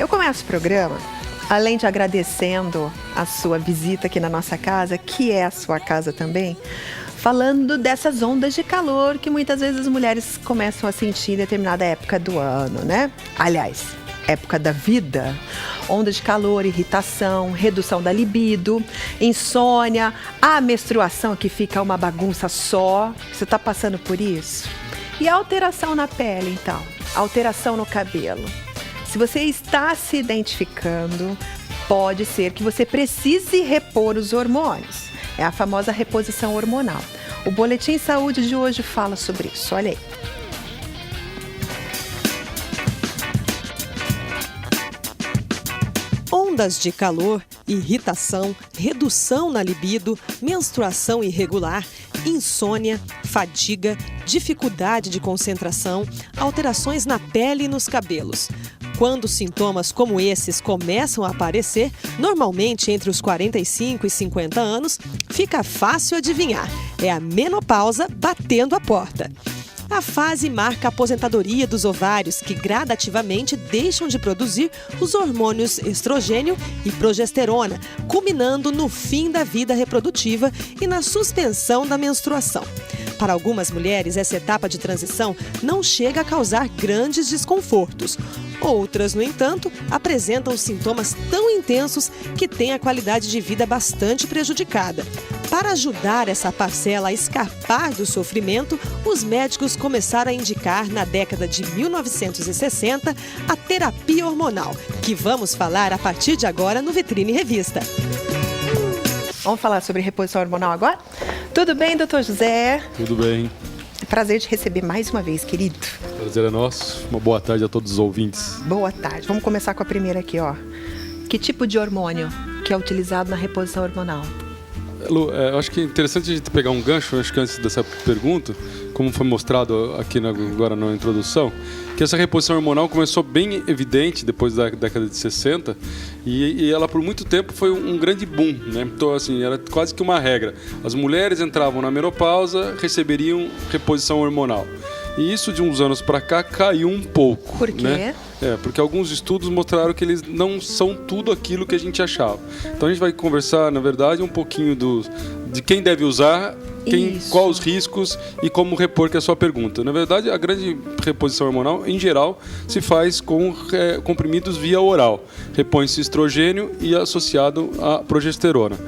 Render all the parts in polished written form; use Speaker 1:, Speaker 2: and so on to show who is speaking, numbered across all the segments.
Speaker 1: Eu começo o programa, além de agradecendo a sua visita aqui na nossa casa, que é a sua casa também, falando dessas ondas de calor que muitas vezes as mulheres começam a sentir em determinada época do ano, né? Aliás, época da vida. Onda de calor, irritação, redução da libido, insônia, a menstruação que fica uma bagunça só. Você está passando por isso? E a alteração na pele, então? Alteração no cabelo. Se você está se identificando, pode ser que você precise repor os hormônios. É a famosa reposição hormonal. O Boletim Saúde de hoje fala sobre isso. Olha aí.
Speaker 2: Ondas de calor, irritação, redução na libido, menstruação irregular, insônia, fadiga, dificuldade de concentração, alterações na pele e nos cabelos. Quando sintomas como esses começam a aparecer, normalmente entre os 45 e 50 anos, fica fácil adivinhar. É a menopausa batendo a porta. A fase marca a aposentadoria dos ovários, que gradativamente deixam de produzir os hormônios estrogênio e progesterona, culminando no fim da vida reprodutiva e na suspensão da menstruação. Para algumas mulheres, essa etapa de transição não chega a causar grandes desconfortos. Outras, no entanto, apresentam sintomas tão intensos que têm a qualidade de vida bastante prejudicada. Para ajudar essa parcela a escapar do sofrimento, os médicos começaram a indicar, na década de 1960, a terapia hormonal, que vamos falar a partir de agora no Vitrine Revista.
Speaker 1: Vamos falar sobre reposição hormonal agora? Tudo bem, doutor José?
Speaker 3: Tudo bem.
Speaker 1: Prazer te receber mais uma vez, querido.
Speaker 3: Prazer é nosso. Uma boa tarde a todos os ouvintes.
Speaker 1: Boa tarde. Vamos começar com a primeira aqui, ó. Que tipo de hormônio que é utilizado na reposição hormonal?
Speaker 3: Lu, eu acho que é interessante a gente pegar um gancho, acho que antes dessa pergunta, como foi mostrado aqui agora na introdução, que essa reposição hormonal começou bem evidente depois da década de 60 e ela por muito tempo foi um grande boom, né? Então, assim, era quase que uma regra. As mulheres entravam na menopausa, receberiam reposição hormonal. E isso de uns anos para cá caiu um pouco.
Speaker 1: Por quê?
Speaker 3: Né? Porque alguns estudos mostraram que eles não são tudo aquilo que a gente achava. Então a gente vai conversar, na verdade, um pouquinho de quem deve usar, qual os riscos e como repor, que é a sua pergunta. Na verdade, a grande reposição hormonal, em geral, se faz com comprimidos via oral. Repõe-se estrogênio e associado à progesterona.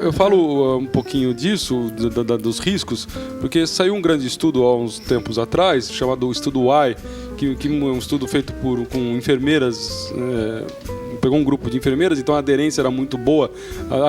Speaker 3: Eu falo um pouquinho disso, dos riscos, porque saiu um grande estudo há uns tempos atrás, chamado Estudo Y, que é um estudo feito com enfermeiras, pegou um grupo de enfermeiras, então a aderência era muito boa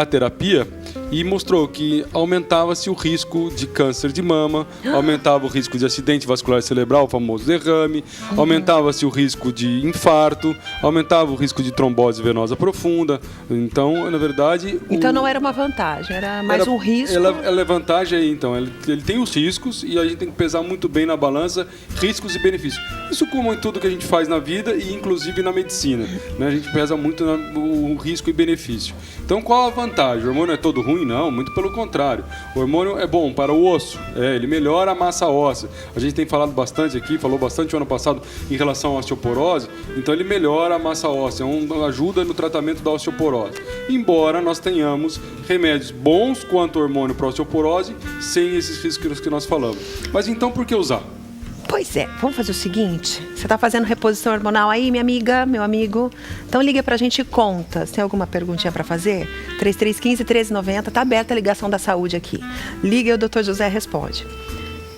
Speaker 3: à terapia, e mostrou que aumentava-se o risco de câncer de mama, aumentava o risco de acidente vascular cerebral, o famoso derrame, aumentava-se o risco de infarto, aumentava o risco de trombose venosa profunda. Então, na verdade...
Speaker 1: Então não era uma vantagem, era mais um risco.
Speaker 3: Ela é vantagem aí, então. Ele tem os riscos e a gente tem que pesar muito bem na balança riscos e benefícios. Isso como em tudo que a gente faz na vida e inclusive na medicina, né? A gente pesa muito o risco e benefício. Então, qual a vantagem? O hormônio é todo ruim? Não, muito pelo contrário. O hormônio é bom para o osso, ele melhora a massa óssea. A gente tem falado bastante aqui, falou bastante o ano passado em relação à osteoporose, então ele melhora a massa óssea, ajuda no tratamento da osteoporose. Embora nós tenhamos remédios bons quanto hormônio para a osteoporose, sem esses riscos que nós falamos. Mas então por que usar?
Speaker 1: Pois é, vamos fazer o seguinte, você está fazendo reposição hormonal aí, minha amiga, meu amigo? Então liga pra gente e conta. Você tem alguma perguntinha para fazer? 3315-1390, tá aberta a ligação da saúde aqui. Liga e o Dr. José responde.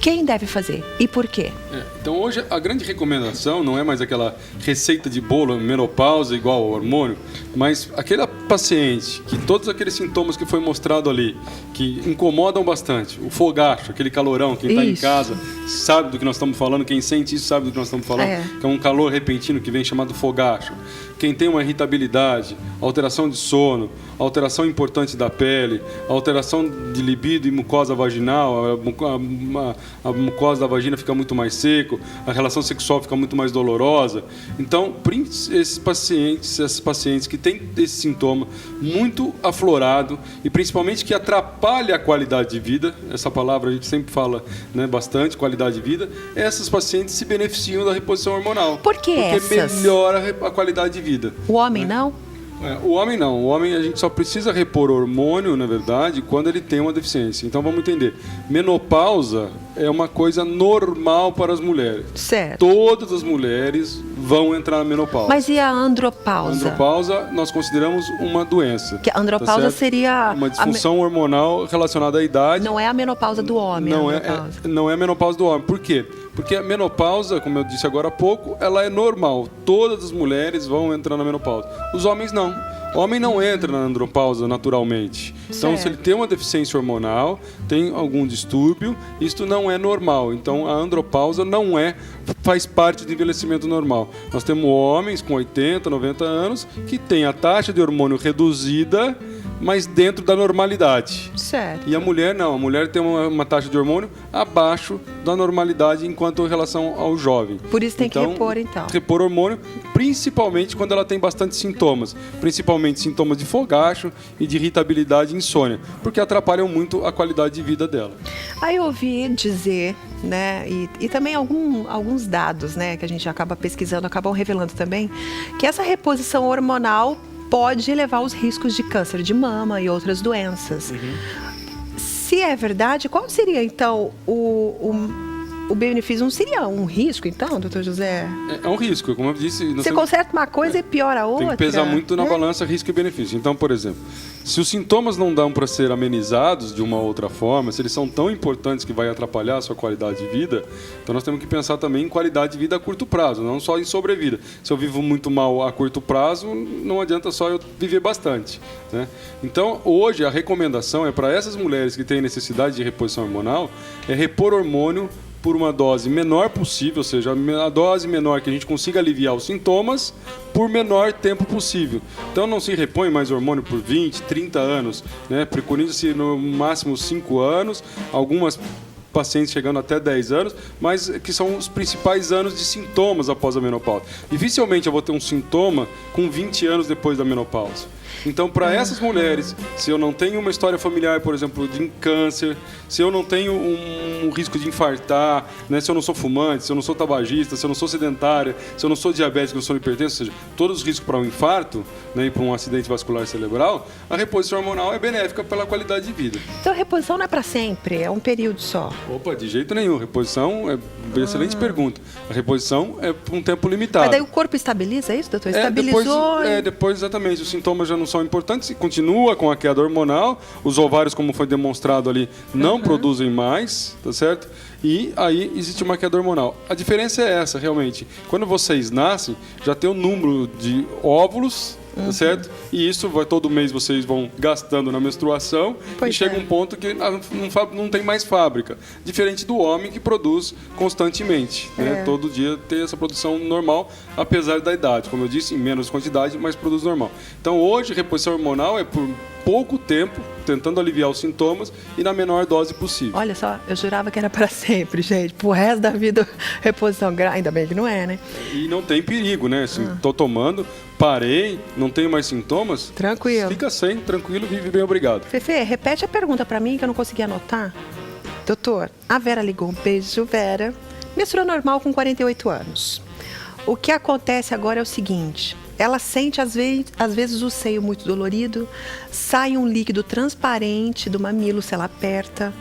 Speaker 1: Quem deve fazer e por quê?
Speaker 3: Então hoje a grande recomendação não é mais aquela receita de bolo, menopausa igual ao hormônio, mas aquele paciente que todos aqueles sintomas que foi mostrado ali, que incomodam bastante, o fogacho, aquele calorão, quem está em casa sabe do que nós estamos falando, quem sente isso sabe do que nós estamos falando, que é um calor repentino que vem chamado fogacho. Quem tem uma irritabilidade, alteração de sono, alteração importante da pele, alteração de libido e mucosa vaginal, a mucosa da vagina fica muito mais seco, a relação sexual fica muito mais dolorosa. Então, esses pacientes que têm esses sintomas sintoma muito aflorado e principalmente que atrapalha a qualidade de vida. Essa palavra a gente sempre fala, né, bastante, qualidade de vida. Essas pacientes se beneficiam da reposição hormonal.
Speaker 1: Por que
Speaker 3: porque
Speaker 1: essas?
Speaker 3: Melhora a qualidade de vida.
Speaker 1: O homem
Speaker 3: né?
Speaker 1: não?
Speaker 3: O homem não. O homem a gente só precisa repor hormônio, na verdade, quando ele tem uma deficiência. Então vamos entender. Menopausa é uma coisa normal para as mulheres.
Speaker 1: Certo.
Speaker 3: Todas as mulheres vão entrar na menopausa.
Speaker 1: Mas e a
Speaker 3: A
Speaker 1: andropausa?
Speaker 3: andropausa nós consideramos uma doença.
Speaker 1: Que a andropausa
Speaker 3: certo?
Speaker 1: seria...
Speaker 3: Uma disfunção hormonal relacionada à idade.
Speaker 1: Não é a menopausa do homem.
Speaker 3: Não é a menopausa do homem. Por quê? Porque a menopausa, como eu disse agora há pouco, ela é normal. Todas as mulheres vão entrar na menopausa. Os homens não. O homem não entra na andropausa naturalmente. Então,
Speaker 1: Certo.
Speaker 3: se ele tem uma deficiência hormonal, tem algum distúrbio, isto não é normal. Então, a andropausa não faz parte do envelhecimento normal. Nós temos homens com 80, 90 anos que têm a taxa de hormônio reduzida, mas dentro da normalidade.
Speaker 1: Certo.
Speaker 3: E a mulher não, a mulher tem uma taxa de hormônio abaixo da normalidade enquanto em relação ao jovem.
Speaker 1: Por isso tem que repor, então.
Speaker 3: Repor hormônio, principalmente quando ela tem bastante sintomas, principalmente sintomas de fogacho e de irritabilidade e insônia, porque atrapalham muito a qualidade de vida dela.
Speaker 1: Aí eu ouvi dizer, né, e também alguns dados, né, que a gente acaba pesquisando, acabam revelando também, que essa reposição hormonal pode elevar os riscos de câncer de mama e outras doenças. Se é verdade, qual seria, então, o benefício? Não seria um risco, então, doutor José?
Speaker 3: É um risco, como eu disse...
Speaker 1: Você conserta uma coisa e piora a outra.
Speaker 3: Tem que pesar muito na balança risco e benefício. Então, por exemplo, se os sintomas não dão para ser amenizados de uma outra forma, se eles são tão importantes que vai atrapalhar a sua qualidade de vida, então nós temos que pensar também em qualidade de vida a curto prazo, não só em sobrevida. Se eu vivo muito mal a curto prazo, não adianta só eu viver bastante, né? Então, hoje, a recomendação é para essas mulheres que têm necessidade de reposição hormonal, é repor hormônio por uma dose menor possível, ou seja, a dose menor que a gente consiga aliviar os sintomas por menor tempo possível. Então não se repõe mais hormônio por 20, 30 anos, né? Preconiza-se no máximo 5 anos, algumas pacientes chegando até 10 anos, mas que são os principais anos de sintomas após a menopausa. Dificilmente eu vou ter um sintoma com 20 anos depois da menopausa. Então, para essas mulheres, se eu não tenho uma história familiar, por exemplo, de câncer, se eu não tenho um risco de infartar, né, se eu não sou fumante, se eu não sou tabagista, se eu não sou sedentária, se eu não sou diabético, se eu não sou hipertenso, ou seja, todos os riscos para um infarto, né, e para um acidente vascular cerebral, a reposição hormonal é benéfica pela qualidade de vida.
Speaker 1: Então, a reposição não é para sempre, é um período só.
Speaker 3: Opa, de jeito nenhum. Reposição é uma excelente pergunta. A reposição é por um tempo limitado.
Speaker 1: Mas daí o corpo estabiliza, é isso, doutor? Estabilizou?
Speaker 3: Depois, exatamente. Os sintomas já não são importantes, continua com a queda hormonal, os ovários, como foi demonstrado ali, não produzem mais, tá certo? E aí existe uma queda hormonal. A diferença é essa, realmente. Quando vocês nascem, já tem o número de óvulos, tá certo? E isso todo mês vocês vão gastando na menstruação e chega um ponto que não tem mais fábrica. Diferente do homem que produz constantemente, né? Todo dia tem essa produção normal, apesar da idade. Como eu disse, em menos quantidade, mas produz normal. Então hoje, reposição hormonal é por pouco tempo, tentando aliviar os sintomas e na menor dose possível.
Speaker 1: Olha só, eu jurava que era para sempre, gente. Pro resto da vida, reposição, ainda bem que não é, né?
Speaker 3: E não tem perigo, né? Assim, tô tomando, parei, não tenho mais sintomas.
Speaker 1: Tranquilo.
Speaker 3: Fica sem, tranquilo, vive bem, obrigado.
Speaker 1: Fefe, repete a pergunta para mim que eu não consegui anotar. Doutor, a Vera ligou. Beijo, Vera. Menstrua normal com 48 anos. O que acontece agora é o seguinte... Ela sente, às vezes, o seio muito dolorido, sai um líquido transparente do mamilo se ela aperta.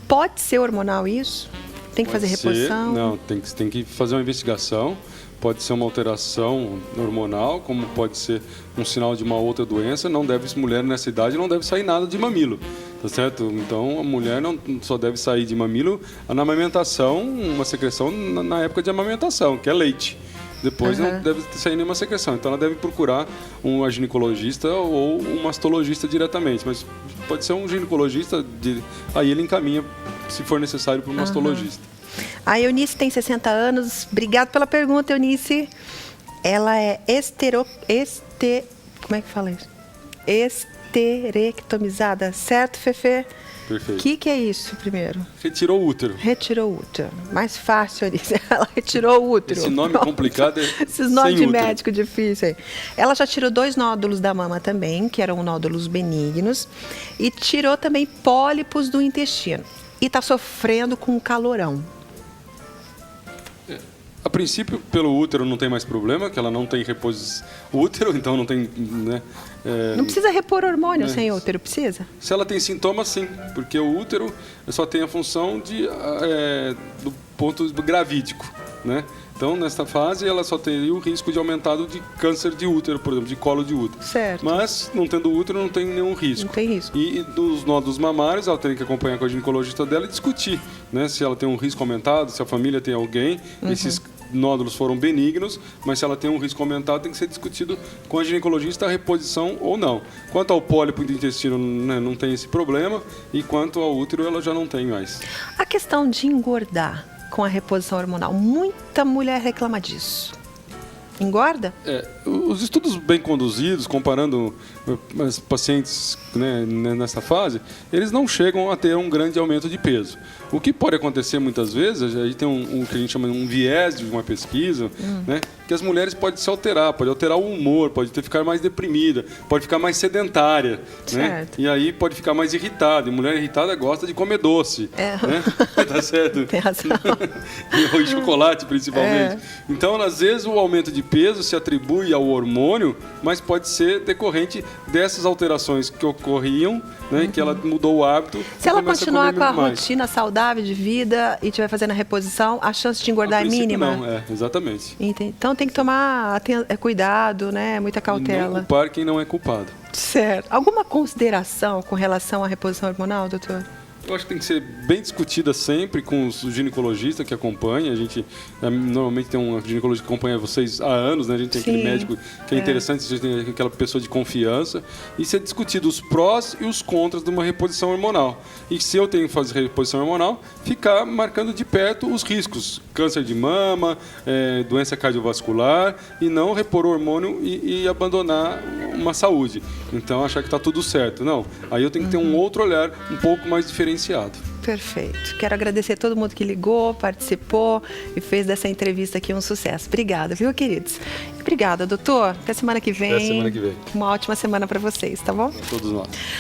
Speaker 1: Pode ser hormonal isso? Tem que fazer reposição?
Speaker 3: Não, tem que fazer uma investigação. Pode ser uma alteração hormonal, como pode ser um sinal de uma outra doença. Mulher nessa idade não deve sair nada de mamilo, tá certo? Então, a mulher não só deve sair de mamilo na amamentação, uma secreção na época de amamentação, que é leite. Depois não deve sair nenhuma secreção. Então, ela deve procurar um ginecologista ou um mastologista diretamente. Mas pode ser um ginecologista, aí ele encaminha, se for necessário, para um mastologista.
Speaker 1: A Eunice tem 60 anos. Obrigada pela pergunta, Eunice. Ela é como é que fala isso? Esterectomizada, certo, Fefe?
Speaker 3: Perfeito.
Speaker 1: O que é isso, primeiro?
Speaker 3: Retirou o útero.
Speaker 1: Retirou o útero. Mais fácil ali. Ela retirou o útero.
Speaker 3: Esse nome complicado é
Speaker 1: Esses nomes de
Speaker 3: sem útero.
Speaker 1: médico difícil aí. Ela já tirou 2 nódulos da mama também, que eram nódulos benignos. E tirou também pólipos do intestino. E está sofrendo com um calorão.
Speaker 3: A princípio, pelo útero não tem mais problema, que ela não tem reposição útero, então não tem, né?
Speaker 1: Não precisa repor hormônio sem útero, precisa?
Speaker 3: Se ela tem sintomas, sim, porque o útero só tem a função do ponto gravídico, né? Então, nesta fase, ela só teria o risco de aumentado de câncer de útero, por exemplo, de colo de útero.
Speaker 1: Certo.
Speaker 3: Mas, não tendo útero, não tem nenhum risco.
Speaker 1: Não tem risco.
Speaker 3: E dos nódulos mamários, ela tem que acompanhar com a ginecologista dela e discutir, né? Se ela tem um risco aumentado, se a família tem alguém, esses nódulos foram benignos, mas se ela tem um risco aumentado, tem que ser discutido com a ginecologista a reposição ou não. Quanto ao pólipo do intestino, né, não tem esse problema, e quanto ao útero, ela já não tem mais.
Speaker 1: A questão de engordar com a reposição hormonal, muita mulher reclama disso. Engorda?
Speaker 3: Os estudos bem conduzidos, comparando os pacientes, né, nessa fase, eles não chegam a ter um grande aumento de peso. O que pode acontecer muitas vezes, aí tem um que a gente chama de um viés de uma pesquisa, né, que as mulheres podem se alterar, pode alterar o humor, pode ficar mais deprimida, pode ficar mais sedentária, né? E aí pode ficar mais irritada. E mulher irritada gosta de comer doce, né? Tá certo?
Speaker 1: Tem razão.
Speaker 3: E chocolate, principalmente. Então, às vezes, o aumento de peso se atribui ao hormônio, mas pode ser decorrente dessas alterações que ocorriam, né, que ela mudou o hábito.
Speaker 1: Se ela continuar com a
Speaker 3: mais.
Speaker 1: rotina saudável de vida e estiver fazendo a reposição, a chance de engordar é mínima?
Speaker 3: Não, exatamente.
Speaker 1: Então tem que tomar cuidado, né? Muita cautela.
Speaker 3: Não culpar quem não é culpado.
Speaker 1: Certo. Alguma consideração com relação à reposição hormonal, doutor?
Speaker 3: Eu acho que tem que ser bem discutida sempre com os ginecologistas que acompanham. A gente normalmente tem um ginecologista que acompanha vocês há anos, né? A gente tem aquele médico que é interessante, a gente tem aquela pessoa de confiança. E ser discutido os prós e os contras de uma reposição hormonal. E se eu tenho que fazer reposição hormonal, ficar marcando de perto os riscos. Câncer de mama, doença cardiovascular, e não repor o hormônio e abandonar uma saúde. Então, achar que está tudo certo. Não, aí eu tenho que ter um outro olhar um pouco mais diferenciado.
Speaker 1: Perfeito. Quero agradecer a todo mundo que ligou, participou e fez dessa entrevista aqui um sucesso. Obrigada, viu, queridos? Obrigada, doutor. Até semana que vem.
Speaker 3: Até semana que vem.
Speaker 1: Uma ótima semana para vocês, tá bom?
Speaker 3: Para todos nós.